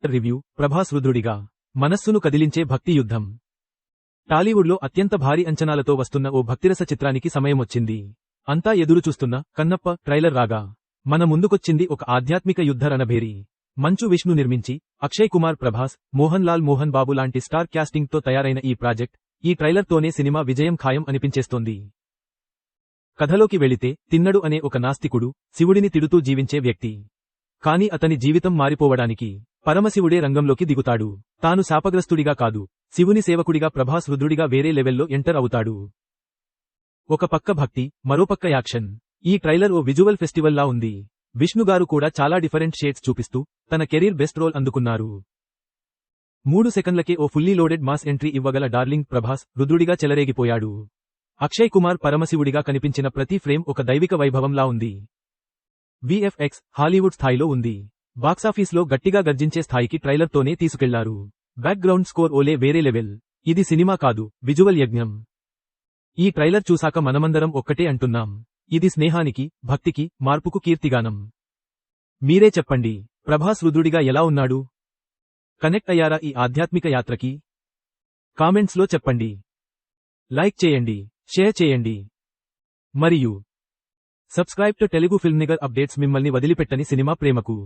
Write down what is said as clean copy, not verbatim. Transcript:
Review Prabhas రుద్రుడిగా మనస్సును కదిలించే భక్తి యుద్ధం. టాలీవుడ్లో అత్యంత భారీ అంచనాలతో వస్తున్న ఓ భక్తిరస చిత్రానికి సమయమొచ్చింది. అంతా ఎదురుచూస్తున్న కన్నప్ప ట్రైలర్ రాగా మన ముందుకొచ్చింది ఒక ఆధ్యాత్మిక యుద్ధ రణభేరి. మంచు విష్ణు నిర్మించి అక్షయ్ కుమార్, ప్రభాస్, మోహన్ లాల్, మోహన్ బాబు లాంటి స్టార్ క్యాస్టింగ్ తో తయారైన ఈ ప్రాజెక్ట్ ఈ ట్రైలర్తోనే సినిమా విజయం ఖాయం అనిపించేస్తోంది. కథలోకి వెళితే తిన్నడు అనే ఒక నాస్తికుడు శివుడిని తిడుతూ జీవించే వ్యక్తి. కాని అతని జీవితం మారిపోవడానికి పరమశివుడే రంగంలోకి దిగుతాడు. తాను శాపగ్రస్తుడిగా కాదు, శివుని సేవకుడిగా ప్రభాస్ రుద్రుడిగా వేరే లెవెల్లో ఎంటర్ అవుతాడు. ఒక పక్క భక్తి, మరోపక్క యాక్షన్. ఈ ట్రైలర్ ఓ విజువల్ ఫెస్టివల్లా ఉంది. విష్ణుగారు కూడా చాలా డిఫరెంట్ షేడ్స్ చూపిస్తూ తన కెరీర్ బెస్ట్ రోల్ అందుకున్నారు. 3 సెకండ్లకే ఓ ఫుల్లీ లోడెడ్ మాస్ ఎంట్రీ ఇవ్వగల డార్లింగ్ ప్రభాస్ రుద్రుడిగా చెలరేగిపోయాడు. అక్షయ్ కుమార్ పరమశివుడిగా కనిపించిన ప్రతి ఫ్రేమ్ ఒక దైవిక వైభవంలా ఉంది. విఎఫ్ఎక్స్ హాలీవుడ్ స్థాయిలో ఉంది. బాక్సాఫీస్లో గట్టిగా గర్జించే స్థాయికి ట్రైలర్తోనే తీసుకెళ్లారు. బ్యాక్గ్రౌండ్ స్కోర్ ఓలే వేరే లెవెల్. ఇది సినిమా కాదు, విజువల్ యజ్ఞం. ఈ ట్రైలర్ చూసాక మనమందరం ఒక్కటే అంటున్నాం, ఇది స్నేహానికి, భక్తికి, మార్పుకు కీర్తిగానం. మీరే చెప్పండి, ప్రభాస్ రుద్రుడిగా ఎలా ఉన్నాడు? కనెక్ట్ అయ్యారా ఈ ఆధ్యాత్మిక యాత్రకి? కామెంట్స్లో చెప్పండి. లైక్ చేయండి, షేర్ చేయండి. మరియు subscribe to Telugu film Niger updates. మిమ్మల్ని వదిలిపెట్టని సినిమా ప్రేమకు.